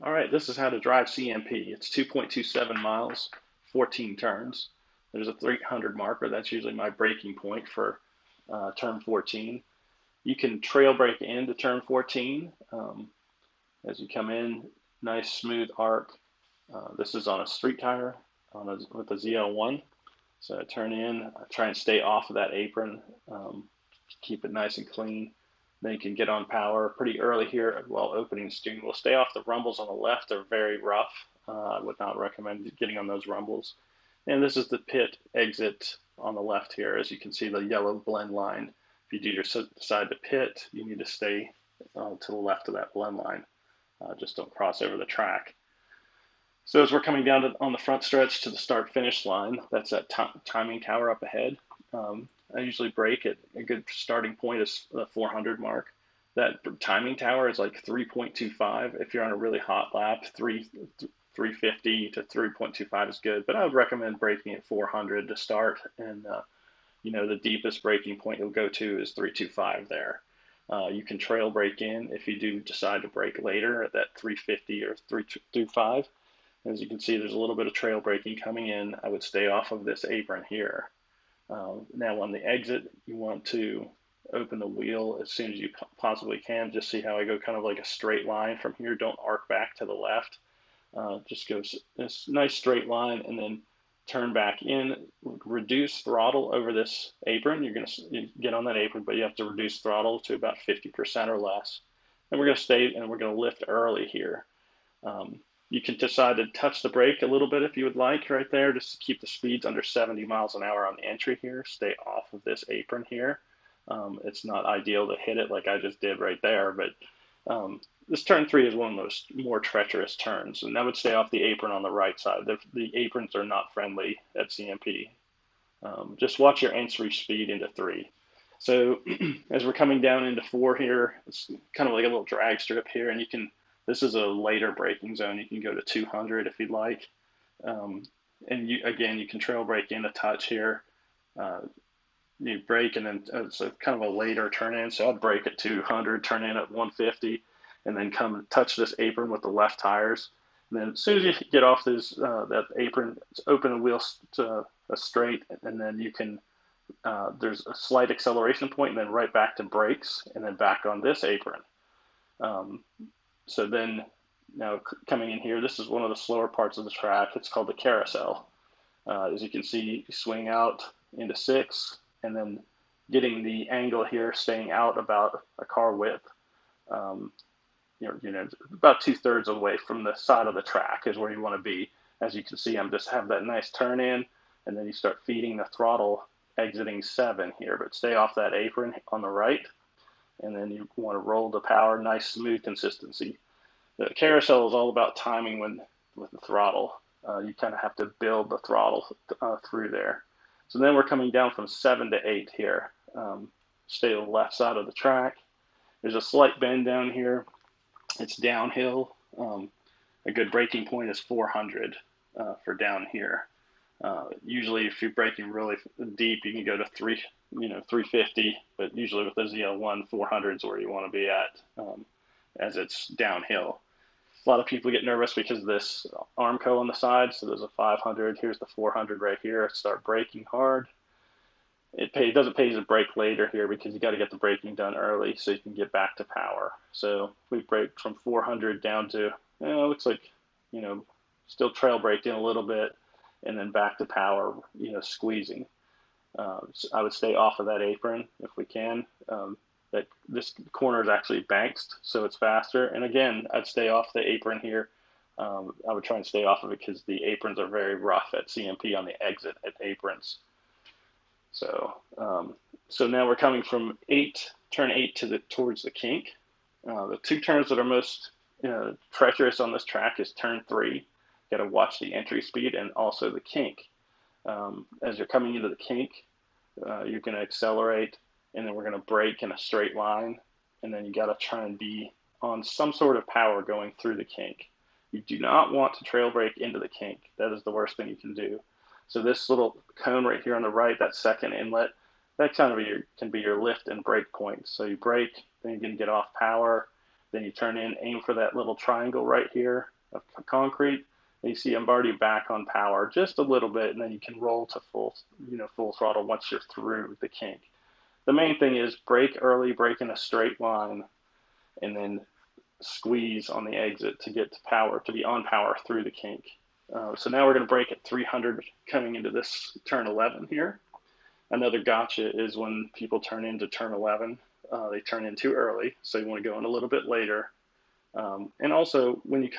All right, this is how to drive CMP. It's 2.27 miles, 14 turns. There's a 300 marker. That's usually my braking point for turn 14. You can trail brake into turn 14 as you come in. Nice smooth arc. This is on a street tire with a ZL1. So I turn in, I try and stay off of that apron, keep it nice and clean. Then you can get on power pretty early here while opening the steering wheel. Stay off the rumbles on the left. They're very rough. I would not recommend getting on those rumbles. And this is the pit exit on the left here. As you can see, the yellow blend line. If you do decide to pit, you need to stay to the left of that blend line. Just don't cross over the track. So as we're coming down on the front stretch to the start-finish line, that's that timing tower up ahead. I usually brake at a good starting point is the 400 mark. That timing tower is like 3.25. If you're on a really hot lap, 350 to 3.25 is good. But I would recommend braking at 400 to start. And the deepest braking point you'll go to is 325 there. You can trail brake in if you do decide to brake later at that 350 or 325. As you can see, there's a little bit of trail braking coming in. I would stay off of this apron here. Now on the exit, you want to open the wheel as soon as you possibly can. Just see how I go kind of like a straight line from here. Don't arc back to the left. Just go this nice straight line and then turn back in. Reduce throttle over this apron. You're going to get on that apron, but you have to reduce throttle to about 50% or less. And we're going to stay and we're going to lift early here. You can decide to touch the brake a little bit if you would like right there, just to keep the speeds under 70 miles an hour on the entry here. Stay off of this apron here. It's not ideal to hit it like I just did right there, but this turn 3 is one of those more treacherous turns, and that would stay off the apron on the right side. The aprons are not friendly at CMP. Just watch your entry speed into 3. So as we're coming down into 4 here, it's kind of like a little drag strip here, and this is a later braking zone. You can go to 200 if you'd like. And you can trail brake in a touch here. You brake and then it's kind of a later turn in. So I'd brake at 200, turn in at 150, and then come and touch this apron with the left tires. And then as soon as you get off that apron, open the wheels to a straight, and then you can, there's a slight acceleration point, and then right back to brakes, and then back on this apron. So then now coming in here, this is one of the slower parts of the track. It's called the carousel. As you can see, you swing out into 6 and then getting the angle here, staying out about a car width. About 2/3 away from the side of the track is where you want to be. As you can see, I'm just have that nice turn in, and then you start feeding the throttle exiting 7 here, but stay off that apron on the right. And then you want to roll the power, nice smooth consistency. The carousel is all about timing with the throttle. You kind of have to build the throttle through there. So then we're coming down from 7 to 8 here. Stay on the left side of the track. There's a slight bend down here. It's downhill. A good braking point is 400 for down here. Usually if you're braking really deep, you can go to 350, but usually with the ZL1, 400 is where you want to be at as it's downhill. A lot of people get nervous because of this Armco on the side. So there's a 500. Here's the 400 right here. Start braking hard. It doesn't pay to brake later here because you got to get the braking done early so you can get back to power. So we braked from 400 down to, looks like, still trail braked in a little bit and then back to power, squeezing. So I would stay off of that apron if we can. That this corner is actually banked, so it's faster. And again, I'd stay off the apron here. I would try and stay off of it because the aprons are very rough at CMP on the exit at aprons. So now we're coming from turn 8 towards the kink. The 2 turns that are most treacherous on this track is turn 3. Got to watch the entry speed and also the kink. As you're coming into the kink, you're going to accelerate, and then we're going to brake in a straight line, and then you got to try and be on some sort of power going through the kink. You do not want to trail brake into the kink. That is the worst thing you can do. So this little cone right here on the right, that second inlet, that kind of can be your lift and brake point. So you brake, then you can get off power, then you turn in, aim for that little triangle right here, of concrete. And you see I'm already back on power just a little bit, and then you can roll to full throttle once you're through the kink. The main thing is brake early, brake in a straight line, and then squeeze on the exit to get to power, to be on power through the kink. So now we're going to brake at 300 coming into this turn 11 here. Another gotcha is when people turn into turn 11, they turn in too early, so you want to go in a little bit later. And also, when you're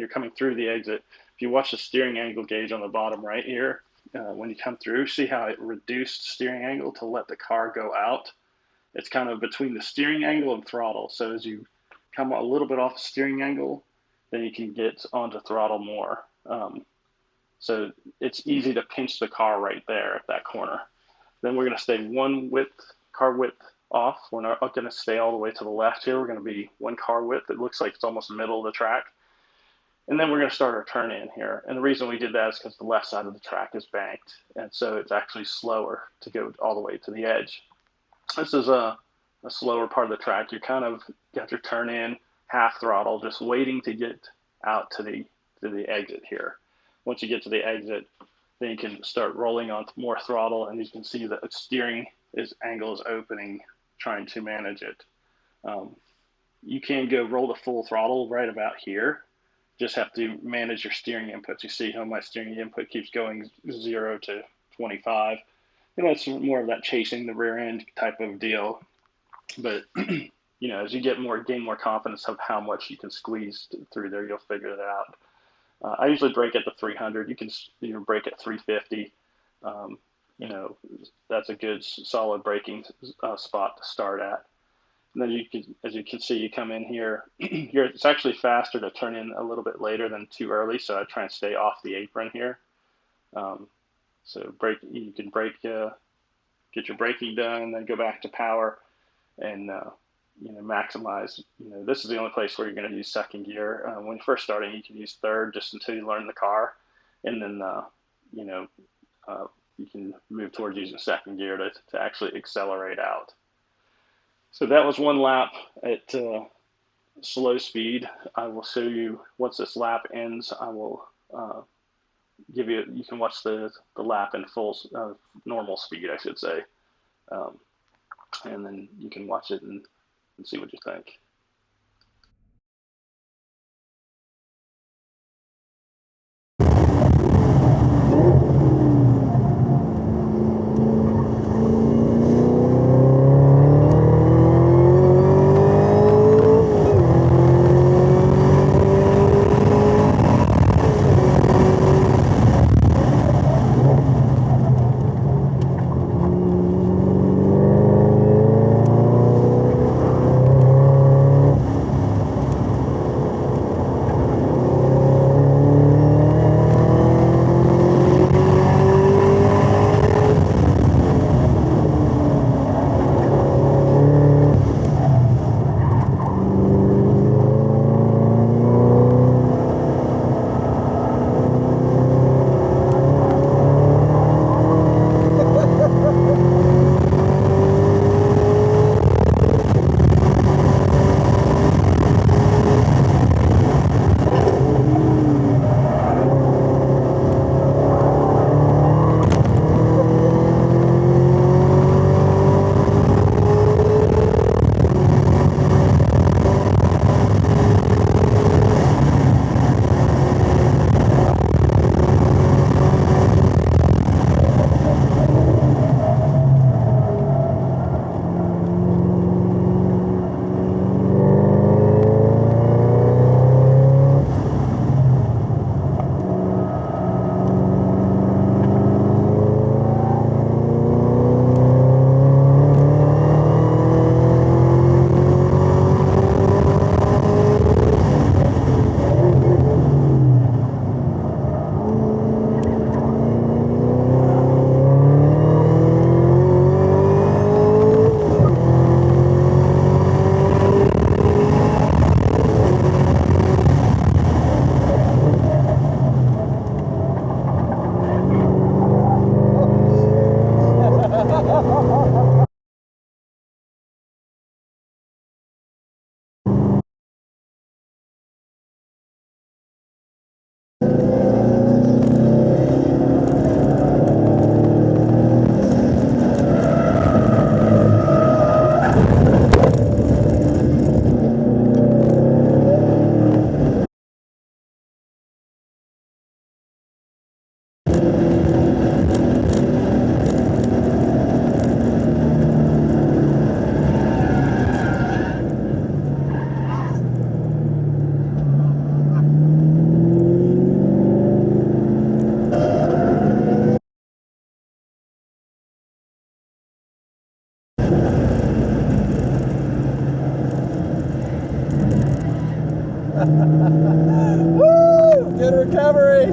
coming through the exit, if you watch the steering angle gauge on the bottom right here, when you come through, see how it reduced steering angle to let the car go out? It's kind of between the steering angle and throttle. So as you come a little bit off the steering angle, then you can get onto throttle more. So it's easy to pinch the car right there at that corner. Then we're going to stay car width off. We're not going to stay all the way to the left here. We're going to be one car width. It looks like it's almost the middle of the track. And then we're going to start our turn in here. And the reason we did that is because the left side of the track is banked. And so it's actually slower to go all the way to the edge. This is a slower part of the track. You kind of got your turn in, half throttle, just waiting to get out to the exit here. Once you get to the exit, then you can start rolling on more throttle, and you can see the steering angle is opening, trying to manage it. You can go roll the full throttle right about here. Just have to manage your steering inputs. You see how my steering input keeps going 0 to 25. And that's more of that chasing the rear end type of deal. But as you gain more confidence of how much you can squeeze through there, you'll figure it out. I usually brake at the 300. You can brake at 350. That's a good solid braking spot to start at. And then as you can see, you come in here. It's actually faster to turn in a little bit later than too early, so I try and stay off the apron here. So you can brake, get your braking done, then go back to power, and maximize. This is the only place where you're going to use second gear. When you're first starting, you can use third just until you learn the car, and then you can move towards using second gear to actually accelerate out. So that was one lap at slow speed. I will show you once this lap ends. I will you can watch the lap in full normal speed, I should say, and then you can watch it and see what you think. Woo! Good recovery.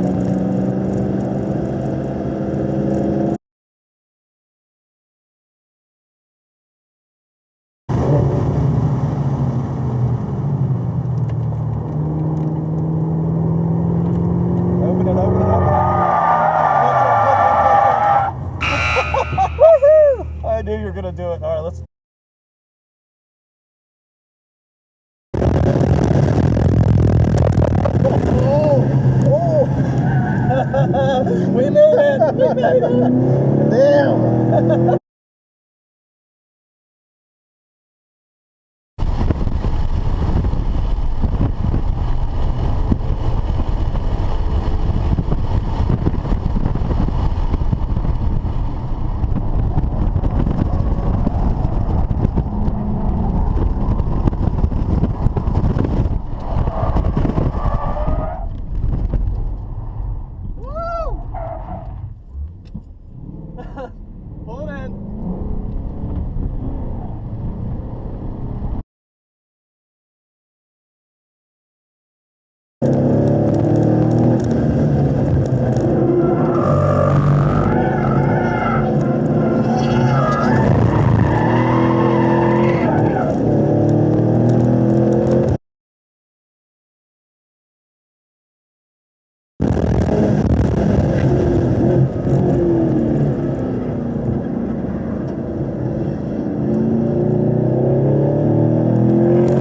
Open it, open it, open it. Woohoo! I knew you were gonna do it. All right, let's. We made it! We made it! Damn!